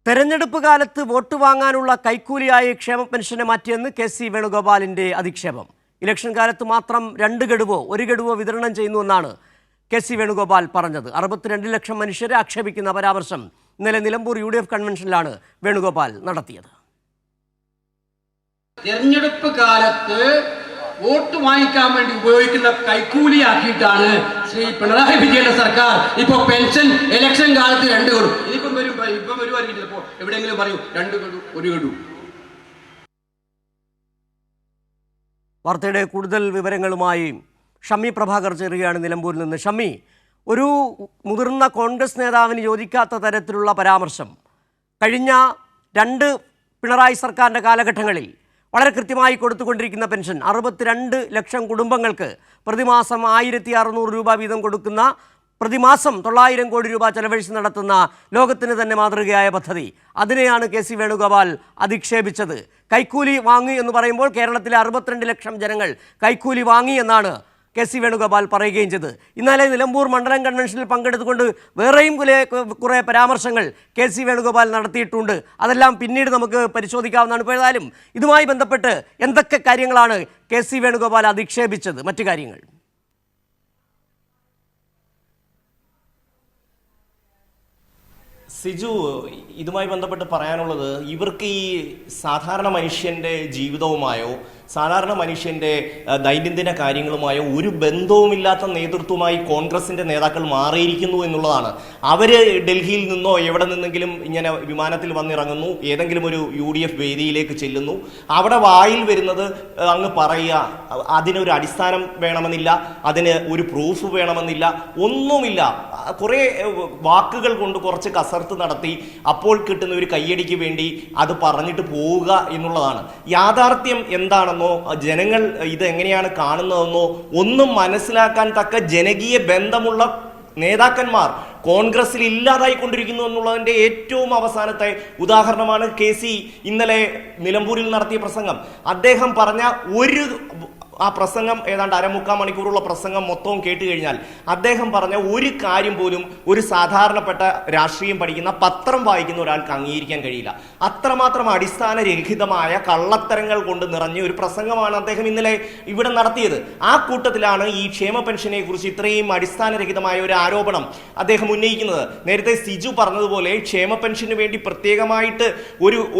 തെരഞ്ഞെടുപ്പ് കാലത്ത് വോട്ട് വാങ്ങാനുള്ള കൈക്കൂലിയായി ക്ഷേമ പെൻഷനെ മാറ്റിയെന്ന് കെ.സി. വേണുഗോപാലിന്റെ അധിക്ഷേപം. ഇലക്ഷൻ കാലത്ത് മാത്രം 2 ഗഡുവോ 1 ഗഡുവോ വിതരണം ചെയ്യുന്നുവെന്നാണ് കെ.സി. വേണുഗോപാൽ പറഞ്ഞത്. 62 ലക്ഷം മനുഷ്യരെ ആക്ഷേപിക്കുന്ന പരാമർശം ഇന്നലെ നിലമ്പൂർ UDF കൺവെൻഷനിലാണ് വേണുഗോപാൽ നടത്തിയത്. തെരഞ്ഞെടുപ്പ് കാലത്ത് വോട്ട് വാങ്ങിക്കാൻ വേണ്ടി ഉപയോഗിക്കുന്ന കൈക്കൂലിയാക്കിയിട്ടാണ് ശ്രീ പിണറായി വിജയന്റെ സർക്കാർ ഇപ്പോൾ പെൻഷൻ ഇലക്ഷൻ കാലത്ത് 2 ഗഡു ഇപ്പം വരുമായിരിക്കും. ചിലപ്പോൾ എവിടെയെങ്കിലും പറയൂ 2 ഗഡു 1 ഗഡു. വാർത്തയുടെ കൂടുതൽ വിവരങ്ങളുമായി ഷമ്മി പ്രഭാകർ ചേരുകയാണ് നിലമ്പൂരിൽ നിന്ന്. ഷമ്മി, ഒരു മുതിർന്ന കോൺഗ്രസ് നേതാവിന് യോജിക്കാത്ത തരത്തിലുള്ള പരാമർശം കഴിഞ്ഞ 2 പിണറായി സർക്കാരിൻ്റെ കാലഘട്ടങ്ങളിൽ വളരെ കൃത്യമായി കൊടുത്തുകൊണ്ടിരിക്കുന്ന പെൻഷൻ 62 ലക്ഷം കുടുംബങ്ങൾക്ക് പ്രതിമാസം 1600 രൂപ വീതം കൊടുക്കുന്ന, പ്രതിമാസം 900 കോടി രൂപ ചെലവഴിച്ച് നടത്തുന്ന ലോകത്തിന് തന്നെ മാതൃകയായ പദ്ധതി, അതിനെയാണ് കെ.സി. വേണുഗോപാൽ അധിക്ഷേപിച്ചത്. കൈക്കൂലി വാങ്ങി എന്ന് പറയുമ്പോൾ കേരളത്തിലെ 62 ലക്ഷം ജനങ്ങൾ കൈക്കൂലി വാങ്ങി എന്നാണ് കെ.സി. വേണുഗോപാൽ പറയുകയും ചെയ്തത്. ഇന്നലെ നിലമ്പൂർ മണ്ഡലം കൺവെൻഷനിൽ പങ്കെടുത്തുകൊണ്ട് വേറെയും കുറേ പരാമർശങ്ങൾ കെ.സി. വേണുഗോപാൽ നടത്തിയിട്ടുണ്ട്. അതെല്ലാം പിന്നീട് നമുക്ക് പരിശോധിക്കാവുന്നതാണ്. ഇപ്പോൾ ഏതായാലും ഇതുമായി ബന്ധപ്പെട്ട് എന്തൊക്കെ കാര്യങ്ങളാണ് കെ.സി. വേണുഗോപാൽ അധിക്ഷേപിച്ചത്, മറ്റു കാര്യങ്ങൾ? സിജു, ഇതുമായി ബന്ധപ്പെട്ട് പറയാനുള്ളത്, ഇവർക്ക് ഈ സാധാരണ മനുഷ്യൻ്റെ ജീവിതവുമായോ സാധാരണ മനുഷ്യൻ്റെ ദൈനംദിന കാര്യങ്ങളുമായോ ഒരു ബന്ധവുമില്ലാത്ത നേതൃത്വമായി കോൺഗ്രസിൻ്റെ നേതാക്കൾ മാറിയിരിക്കുന്നു എന്നുള്ളതാണ്. അവർ ഡൽഹിയിൽ നിന്നോ എവിടെ നിന്നെങ്കിലും ഇങ്ങനെ വിമാനത്തിൽ വന്നിറങ്ങുന്നു, ഏതെങ്കിലും ഒരു UDF വേദിയിലേക്ക് ചെല്ലുന്നു, അവിടെ വായിൽ വരുന്നത് അങ്ങ് പറയുക. അതിനൊരു അടിസ്ഥാനം വേണമെന്നില്ല, അതിന് ഒരു പ്രൂഫ് വേണമെന്നില്ല, ഒന്നുമില്ല. കുറേ വാക്കുകൾ കൊണ്ട് കുറച്ച് കസർത്ത് നടത്തി അപ്പോൾ കിട്ടുന്ന ഒരു കയ്യടിക്ക് വേണ്ടി അത് പറഞ്ഞിട്ട് പോവുക എന്നുള്ളതാണ്. യാഥാർത്ഥ്യം എന്താണെന്നോ ജനങ്ങൾ ഇത് എങ്ങനെയാണ് കാണുന്നതെന്നോ ഒന്നും മനസ്സിലാക്കാൻ തക്ക ജനകീയ ബന്ധമുള്ള നേതാക്കന്മാർ കോൺഗ്രസിൽ ഇല്ലാതായിക്കൊണ്ടിരിക്കുന്നു എന്നുള്ളതിൻ്റെ ഏറ്റവും അവസാനത്തെ ഉദാഹരണമാണ് കെ.സി. ഇന്നലെ നിലമ്പൂരിൽ നടത്തിയ പ്രസംഗം. അദ്ദേഹം പറഞ്ഞ ആ പ്രസംഗം ഏതാണ്ട് 3/4 മണിക്കൂറുള്ള പ്രസംഗം മൊത്തവും കേട്ട് കഴിഞ്ഞാൽ അദ്ദേഹം പറഞ്ഞ ഒരു കാര്യം പോലും ഒരു സാധാരണപ്പെട്ട രാഷ്ട്രീയം പഠിക്കുന്ന പത്രം വായിക്കുന്ന ഒരാൾക്ക് അംഗീകരിക്കാൻ കഴിയില്ല. അത്രമാത്രം അടിസ്ഥാനരഹിതമായ കള്ളത്തരങ്ങൾ കൊണ്ട് നിറഞ്ഞ ഒരു പ്രസംഗമാണ് അദ്ദേഹം ഇന്നലെ ഇവിടെ നടത്തിയത്. ആ കൂട്ടത്തിലാണ് ഈ ക്ഷേമ പെൻഷനെ കുറിച്ച് ഇത്രയും അടിസ്ഥാനരഹിതമായ ഒരു ആരോപണം അദ്ദേഹം ഉന്നയിക്കുന്നത്. നേരത്തെ സിജു പറഞ്ഞതുപോലെ ക്ഷേമ പെൻഷന് വേണ്ടി പ്രത്യേകമായിട്ട്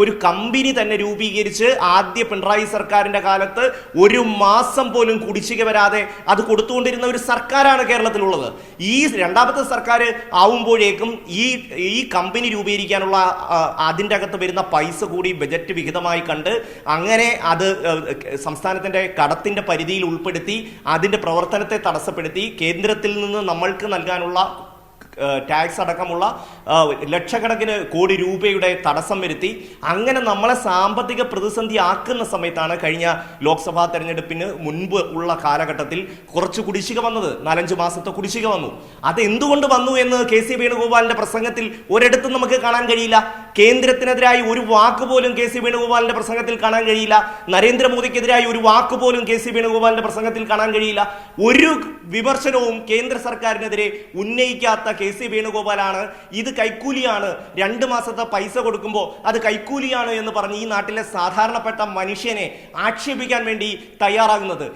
ഒരു കമ്പനി തന്നെ രൂപീകരിച്ച് ആദ്യ പിണറായി സർക്കാരിന്റെ കാലത്ത് 1 മാസം പോലും കുടിശ്ശിക വരാതെ അത് കൊടുത്തുകൊണ്ടിരുന്ന ഒരു സർക്കാരാണ് കേരളത്തിലുള്ളത്. ഈ രണ്ടാമത്തെ സർക്കാർ ആവുമ്പോഴേക്കും ഈ കമ്പനി രൂപീകരിക്കാനുള്ള അതിൻ്റെ അകത്ത് വരുന്ന പൈസ കൂടി ബജറ്റ് വിഹിതമായി കണ്ട് അങ്ങനെ അത് സംസ്ഥാനത്തിന്റെ കടത്തിന്റെ പരിധിയിൽ ഉൾപ്പെടുത്തി അതിന്റെ പ്രവർത്തനത്തെ തടസ്സപ്പെടുത്തി കേന്ദ്രത്തിൽ നിന്ന് നമ്മൾക്ക് നൽകാനുള്ള ടാക്സ് അടക്കമുള്ള ലക്ഷക്കണക്കിന് കോടി രൂപയുടെ തടസ്സം വരുത്തി അങ്ങനെ നമ്മളെ സാമ്പത്തിക പ്രതിസന്ധി ആക്കുന്ന സമയത്താണ് കഴിഞ്ഞ ലോക്സഭാ തെരഞ്ഞെടുപ്പിന് മുൻപ് ഉള്ള കാലഘട്ടത്തിൽ കുറച്ച് കുടിശ്ശിക വന്നത്. 4-5 മാസത്തെ കുടിശ്ശിക വന്നു. അത് എന്തുകൊണ്ട് വന്നു എന്ന് കെ.സി. വേണുഗോപാലിന്റെ പ്രസംഗത്തിൽ ഒരിടത്തും നമുക്ക് കാണാൻ കഴിയില്ല. കേന്ദ്രത്തിനെതിരായി ഒരു വാക്ക് പോലും കെ.സി. വേണുഗോപാലിന്റെ പ്രസംഗത്തിൽ കാണാൻ കഴിയില്ല. നരേന്ദ്രമോദിക്കെതിരായി ഒരു വാക്ക് പോലും കെ.സി. വേണുഗോപാലിന്റെ പ്രസംഗത്തിൽ കാണാൻ കഴിയില്ല. ഒരു വിമർശനവും കേന്ദ്ര സർക്കാരിനെതിരെ ഉന്നയിക്കാത്ത കെ.സി. വേണുഗോപാലാണ് ഇത് കൈക്കൂലിയാണ്, 2 മാസത്തെ പൈസ കൊടുക്കുമ്പോൾ അത് കൈക്കൂലിയാണ് എന്ന് പറഞ്ഞ് ഈ നാട്ടിലെ സാധാരണപ്പെട്ട മനുഷ്യനെ ആക്ഷേപിക്കാൻ വേണ്ടി തയ്യാറാകുന്നത്.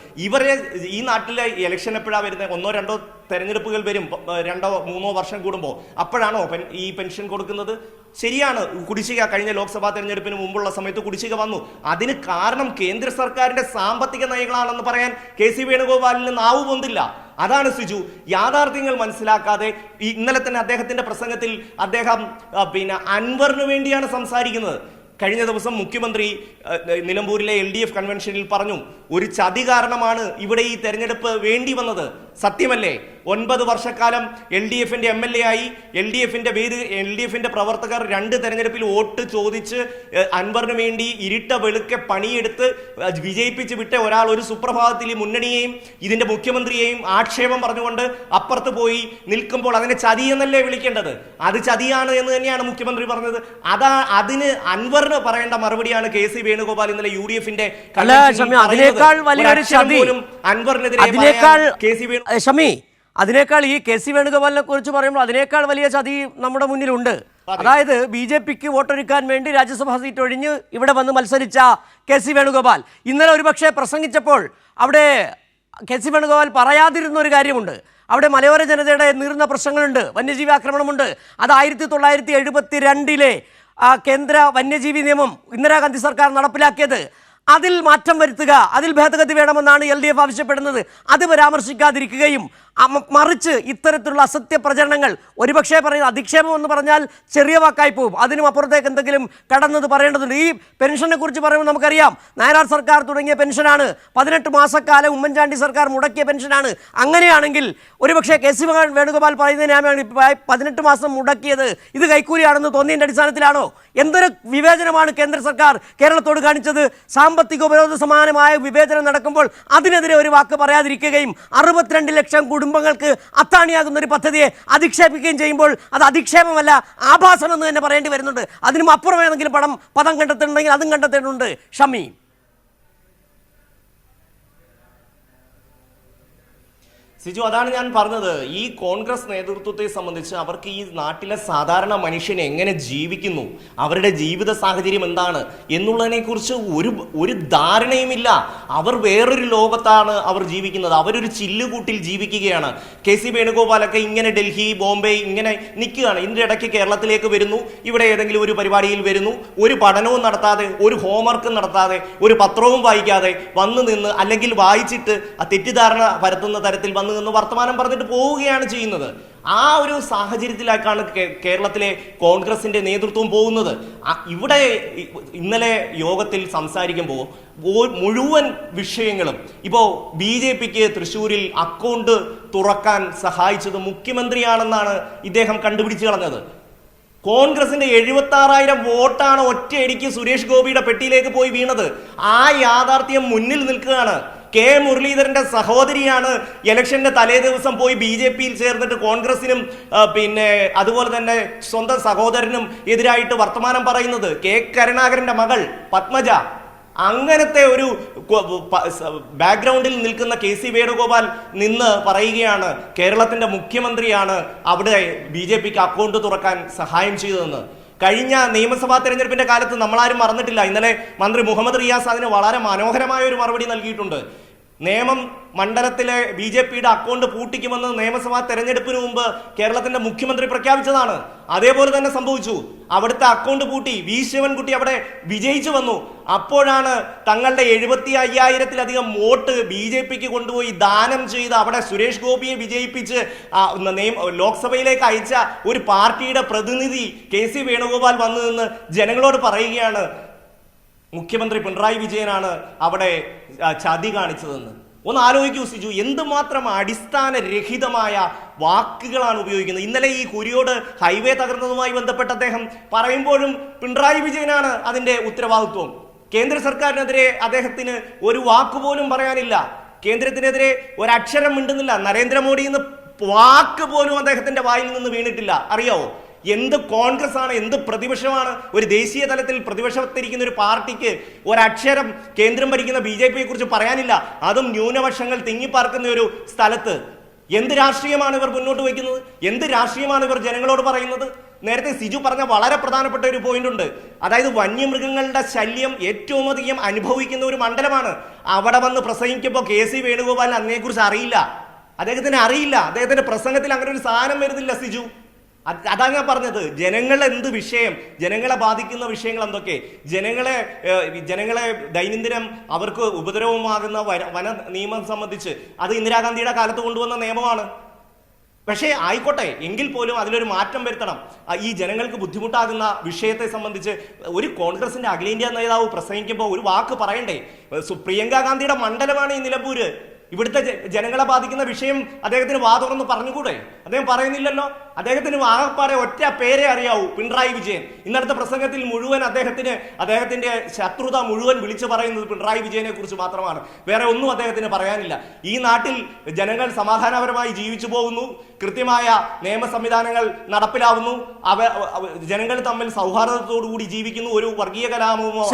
ഈ നാട്ടിലെ ഇലക്ഷൻ എപ്പോഴാണ് വരുന്നത്? 1-2 തെരഞ്ഞെടുപ്പുകൾ വരും, 2-3 വർഷം കൂടുമ്പോൾ. അപ്പോഴാണോ ഈ പെൻഷൻ കൊടുക്കുന്നത്? ശരിയാണ്, കുടിശ്ശിക കഴിഞ്ഞ ലോക്സഭാ തെരഞ്ഞെടുപ്പിന് മുമ്പുള്ള സമയത്ത് കുടിശ്ശിക വന്നു. അതിന് കാരണം കേന്ദ്ര സർക്കാരിന്റെ സാമ്പത്തിക നയങ്ങളാണെന്ന് പറയാൻ കെ.സി. വേണുഗോപാലിന് നാവ് പൊന്തില്ല. അതാണ് സിജു. യാഥാർത്ഥ്യങ്ങൾ മനസ്സിലാക്കാതെ ഇന്നലെ തന്നെ അദ്ദേഹത്തിന്റെ പ്രസംഗത്തിൽ അദ്ദേഹം അൻവറിന് വേണ്ടിയാണ് സംസാരിക്കുന്നത്. കഴിഞ്ഞ ദിവസം മുഖ്യമന്ത്രി നിലമ്പൂരിലെ LDF കൺവെൻഷനിൽ പറഞ്ഞു, ഒരു ചതി കാരണമാണ് ഇവിടെ ഈ തെരഞ്ഞെടുപ്പ് വേണ്ടി വന്നത്. സത്യമല്ലേ? 9 വർഷക്കാലം LDFന്റെ MLA ആയി LDFന്റെ പ്രവർത്തകർ 2 തെരഞ്ഞെടുപ്പിൽ വോട്ട് ചോദിച്ച് അൻവറിന് വേണ്ടി ഇരുട്ട വെളുക്കെ പണിയെടുത്ത് വിജയിപ്പിച്ച് വിട്ട ഒരാൾ ഒരു സുപ്രഭാതത്തിൽ മുന്നണിയെയും ഇതിന്റെ മുഖ്യമന്ത്രിയെയും ആക്ഷേപം പറഞ്ഞുകൊണ്ട് അപ്പുറത്ത് പോയി നിൽക്കുമ്പോൾ അതിനെ ചതി എന്നല്ലേ വിളിക്കേണ്ടത്? അത് ചതിയാണ് എന്ന് തന്നെയാണ് മുഖ്യമന്ത്രി പറഞ്ഞത്. അതിന് അൻവറിന് പറയേണ്ട മറുപടിയാണ് കെ.സി. വേണുഗോപാൽ ഇന്നലെ UDFന്റെ അതിനേക്കാൾ വലിയൊരു ചതി, അതിനേക്കാൾ ഷമി അതിനേക്കാൾ ഈ കെ സി വേണുഗോപാലിനെ കുറിച്ച് പറയുമ്പോൾ അതിനേക്കാൾ വലിയ ചതി നമ്മുടെ മുന്നിലുണ്ട്. അതായത് BJPക്ക് വോട്ടൊരുക്കാൻ വേണ്ടി രാജ്യസഭാ സീറ്റ് ഒഴിഞ്ഞ് ഇവിടെ വന്ന് മത്സരിച്ച കെ സി വേണുഗോപാൽ ഇന്നലെ ഒരുപക്ഷെ പ്രസംഗിച്ചപ്പോൾ അവിടെ കെ സി വേണുഗോപാൽ പറയാതിരുന്ന ഒരു കാര്യമുണ്ട്. അവിടെ മലയോര ജനതയുടെ നീറുന്ന പ്രശ്നങ്ങളുണ്ട്, വന്യജീവി ആക്രമണമുണ്ട്. അത് 1972 കേന്ദ്ര വന്യജീവി നിയമം ഇന്ദിരാഗാന്ധി സർക്കാർ നടപ്പിലാക്കിയത്. അതിൽ മാറ്റം വരുത്തുക, അതിൽ ഭേദഗതി വേണമെന്നാണ് LDF ആവശ്യപ്പെടുന്നത്. അത് പരാമർശിക്കാതിരിക്കുകയും മറിച്ച് ഇത്തരത്തിലുള്ള അസത്യ പ്രചരണങ്ങൾ, ഒരുപക്ഷെ പറയുന്നത് അധിക്ഷേപം എന്ന് പറഞ്ഞാൽ ചെറിയ വാക്കായി പോകും, അതിനും അപ്പുറത്തേക്ക് എന്തെങ്കിലും കടന്നത് പറയേണ്ടതുണ്ട്. ഈ പെൻഷനെ കുറിച്ച് പറയുമ്പോൾ നമുക്കറിയാം, നായനാർ സർക്കാർ തുടങ്ങിയ പെൻഷനാണ്, 18 മാസക്കാലം ഉമ്മൻചാണ്ടി സർക്കാർ മുടക്കിയ പെൻഷനാണ്. അങ്ങനെയാണെങ്കിൽ ഒരുപക്ഷെ കെ സി വേണുഗോപാൽ പറയുന്നതിനാണ് 18 മാസം മുടക്കിയത് ഇത് കൈക്കൂലിയാണെന്ന് തോന്നിയതിൻ്റെ അടിസ്ഥാനത്തിലാണോ? എന്തൊരു വിവേചനമാണ് കേന്ദ്ര സർക്കാർ കേരളത്തോട് കാണിച്ചത്? സാമ്പത്തിക ഉപരോധ സമാനമായ വിവേചനം നടക്കുമ്പോൾ അതിനെതിരെ ഒരു വാക്ക് പറയാതിരിക്കുകയും 62 ലക്ഷം കുടുംബങ്ങൾക്ക് അത്താണിയാകുന്ന ഒരു പദ്ധതിയെ അധിക്ഷേപിക്കുകയും ചെയ്യുമ്പോൾ അത് അധിക്ഷേപമല്ല, ആഭാസം എന്ന് തന്നെ പറയേണ്ടി വരുന്നുണ്ട്. അതിനും അപ്പുറം ഏതെങ്കിലും പദം കണ്ടെത്തുന്നുണ്ടെങ്കിൽ അതും കണ്ടെത്തേണ്ടതുണ്ട്. ഷമി, സിജു, അതാണ് ഞാൻ പറഞ്ഞത്. ഈ കോൺഗ്രസ് നേതൃത്വത്തെ സംബന്ധിച്ച് അവർക്ക് ഈ നാട്ടിലെ സാധാരണ മനുഷ്യനെ എങ്ങനെ ജീവിക്കുന്നു, അവരുടെ ജീവിത സാഹചര്യം എന്താണ് എന്നുള്ളതിനെ കുറിച്ച് ഒരു ധാരണയുമില്ല. അവർ വേറൊരു ലോകത്താണ് അവർ ജീവിക്കുന്നത്. അവരൊരു ചില്ലുകൂട്ടിൽ ജീവിക്കുകയാണ്. കെ സി വേണുഗോപാലൊക്കെ ഇങ്ങനെ ഡൽഹി, ബോംബെ ഇങ്ങനെ നിൽക്കുകയാണ്. ഇതിൻ്റെ ഇടയ്ക്ക് കേരളത്തിലേക്ക് വരുന്നു, ഇവിടെ ഏതെങ്കിലും ഒരു പരിപാടിയിൽ വരുന്നു, ഒരു പഠനവും നടത്താതെ, ഒരു ഹോംവർക്കും നടത്താതെ, ഒരു പത്രവും വായിക്കാതെ വന്നു നിന്ന്, അല്ലെങ്കിൽ വായിച്ചിട്ട് തെറ്റിദ്ധാരണ പരത്തുന്ന തരത്തിൽ വന്നു നിന്ന് വർത്തമാനം പറഞ്ഞിട്ട് പോവുകയാണ് ചെയ്യുന്നത്. ആ ഒരു സാഹചര്യത്തിലേക്കാണ് കേരളത്തിലെ കോൺഗ്രസിന്റെ നേതൃത്വം പോകുന്നത്. ഇവിടെ ഇന്നലെ യോഗത്തിൽ സംസാരിക്കുമ്പോൾ മുഴുവൻ വിഷയങ്ങളും ഇപ്പോൾ BJPക്ക് തൃശ്ശൂരിൽ അക്കൗണ്ട് തുറക്കാൻ സഹായിച്ചത് മുഖ്യമന്ത്രിയാണെന്നാണ് ഇദ്ദേഹം കണ്ടുപിടിച്ചു കളഞ്ഞത്. കോൺഗ്രസിന്റെ 76,000 വോട്ടാണ് ഒറ്റയടിക്ക് സുരേഷ് ഗോപിയുടെ പെട്ടിയിലേക്ക് പോയി വീണത്. ആ യാഥാർത്ഥ്യം മുന്നിൽ നിൽക്കുകയാണ്. കെ മുരളീധരന്റെ സഹോദരിയാണ് ഇലക്ഷന്റെ തലേ ദിവസം പോയി BJPയിൽ ചേർന്നിട്ട് കോൺഗ്രസിനും പിന്നെ അതുപോലെ തന്നെ സ്വന്തം സഹോദരനും എതിരായിട്ട് വർത്തമാനം പറയുന്നത്. കെ കരുണാകരന്റെ മകൾ പത്മജ. അങ്ങനത്തെ ഒരു ബാക്ക്ഗ്രൗണ്ടിൽ നിൽക്കുന്ന കെ സി വേണുഗോപാൽ നിന്ന് പറയുകയാണ് കേരളത്തിന്റെ മുഖ്യമന്ത്രിയാണ് അവിടെ BJPക്ക് അക്കൗണ്ട് തുറക്കാൻ സഹായം ചെയ്തതെന്ന്. കഴിഞ്ഞ നിയമസഭാ തെരഞ്ഞെടുപ്പിന്റെ കാലത്ത് നമ്മളാരും മറന്നിട്ടില്ല. ഇന്നലെ മന്ത്രി മുഹമ്മദ് റിയാസ് അതിന് വളരെ മനോഹരമായ ഒരു മറുപടി നൽകിയിട്ടുണ്ട്. നേമം മണ്ഡലത്തിലെ BJPയുടെ അക്കൗണ്ട് പൂട്ടിക്കുമെന്ന് നിയമസഭാ തെരഞ്ഞെടുപ്പിന് മുമ്പ് കേരളത്തിന്റെ മുഖ്യമന്ത്രി പ്രഖ്യാപിച്ചതാണ്. അതേപോലെ തന്നെ സംഭവിച്ചു. അവിടുത്തെ അക്കൗണ്ട് പൂട്ടി. വി ശിവൻകുട്ടി അവിടെ വിജയിച്ചു വന്നു. അപ്പോഴാണ് തങ്ങളുടെ 75,000-ലധികം വോട്ട് BJPക്ക് കൊണ്ടുപോയി ദാനം ചെയ്ത് അവിടെ സുരേഷ് ഗോപിയെ വിജയിപ്പിച്ച് ലോക്സഭയിലേക്ക് അയച്ച ഒരു പാർട്ടിയുടെ പ്രതിനിധി കെ സി വേണുഗോപാൽ വന്നു നിന്ന് ജനങ്ങളോട് പറയുകയാണ് മുഖ്യമന്ത്രി പിണറായി വിജയനാണ് അവിടെ ചതി കാണിച്ചതെന്ന്. ഒന്ന് ആലോചിക്കൂ സിജു, എന്തുമാത്രം അടിസ്ഥാനരഹിതമായ വാക്കുകളാണ് ഉപയോഗിക്കുന്നത്. ഇന്നലെ ഈ കുരിയോട് ഹൈവേ തകർന്നതുമായി ബന്ധപ്പെട്ട് അദ്ദേഹം പറയുമ്പോഴും പിണറായി വിജയനാണ് അതിന്റെ ഉത്തരവാദിത്വം. കേന്ദ്ര സർക്കാരിനെതിരെ അദ്ദേഹത്തിന് ഒരു വാക്കുപോലും പറയാനില്ല. കേന്ദ്രത്തിനെതിരെ ഒരക്ഷരം മിണ്ടുന്നില്ല. നരേന്ദ്രമോദി എന്ന് വാക്ക് പോലും അദ്ദേഹത്തിന്റെ വായിൽ നിന്ന് വീണിട്ടില്ല. അറിയാവോ എന്ത് കോൺഗ്രസ് ആണ്, എന്ത് പ്രതിപക്ഷമാണ്? ഒരു ദേശീയ തലത്തിൽ പ്രതിപക്ഷത്തിരിക്കുന്ന ഒരു പാർട്ടിക്ക് ഒരക്ഷരം കേന്ദ്രം ഭരിക്കുന്ന BJPയെ കുറിച്ച് പറയാനില്ല. അതും ന്യൂനപക്ഷങ്ങൾ തിങ്ങിപ്പാർക്കുന്ന ഒരു സ്ഥലത്ത്. എന്ത് രാഷ്ട്രീയമാണ് ഇവർ മുന്നോട്ട് വയ്ക്കുന്നത്? എന്ത് രാഷ്ട്രീയമാണ് ഇവർ ജനങ്ങളോട് പറയുന്നത്? നേരത്തെ സിജു പറഞ്ഞ വളരെ പ്രധാനപ്പെട്ട ഒരു പോയിന്റ് ഉണ്ട്. അതായത് വന്യമൃഗങ്ങളുടെ ശല്യം ഏറ്റവും അധികം അനുഭവിക്കുന്ന ഒരു മണ്ഡലമാണ്. അവിടെ വന്ന് പ്രസംഗിക്കുമ്പോൾ കെ സി വേണുഗോപാലിന് അതിനെക്കുറിച്ച് അറിയില്ല. അദ്ദേഹത്തിന് അറിയില്ല. അദ്ദേഹത്തിന്റെ പ്രസംഗത്തിൽ അങ്ങനെ ഒരു സാധനം വരുന്നില്ല സിജു. അതാണ് ഞാൻ പറഞ്ഞത്. ജനങ്ങളെ എന്ത് വിഷയം, ജനങ്ങളെ ബാധിക്കുന്ന വിഷയങ്ങൾ എന്തൊക്കെ, ജനങ്ങളെ ദൈനംദിനം അവർക്ക് ഉപദ്രവമാകുന്ന വന നിയമം സംബന്ധിച്ച് അത് ഇന്ദിരാഗാന്ധിയുടെ കാലത്ത് കൊണ്ടുവന്ന നിയമമാണ്. പക്ഷേ ആയിക്കോട്ടെ, എങ്കിൽ പോലും അതിലൊരു മാറ്റം വരുത്തണം. ഈ ജനങ്ങൾക്ക് ബുദ്ധിമുട്ടാകുന്ന വിഷയത്തെ സംബന്ധിച്ച് ഒരു കോൺഗ്രസിന്റെ അഖിലേന്ത്യാ നേതാവ് പ്രസംഗിക്കുമ്പോൾ ഒരു വാക്ക് പറയണ്ടേ? പ്രിയങ്ക ഗാന്ധിയുടെ മണ്ഡലമാണ് ഈ നിലമ്പൂര്. ഇവിടുത്തെ ജനങ്ങളെ ബാധിക്കുന്ന വിഷയം അദ്ദേഹത്തിന് വാ തുറന്ന് പറഞ്ഞുകൂടെ? അദ്ദേഹം പറയുന്നില്ലല്ലോ. അദ്ദേഹത്തിന് ആകപ്പാടെ ഒറ്റ പേരെ അറിയാവൂ, പിണറായി വിജയൻ. ഇന്നത്തെ പ്രസംഗത്തിൽ മുഴുവൻ അദ്ദേഹത്തിന്റെ ശത്രുത മുഴുവൻ വിളിച്ചു പറയുന്നത് പിണറായി വിജയനെ കുറിച്ച് മാത്രമാണ്. വേറെ ഒന്നും അദ്ദേഹത്തിന് പറയാനില്ല. ഈ നാട്ടിൽ ജനങ്ങൾ സമാധാനപരമായി ജീവിച്ചു പോകുന്നു. കൃത്യമായ നിയമ സംവിധാനങ്ങൾ നടപ്പിലാവുന്നു. ജനങ്ങൾ തമ്മിൽ സൗഹാർദ്ദത്തോടു കൂടി ജീവിക്കുന്നു. ഒരു വർഗീയ കലാപമോ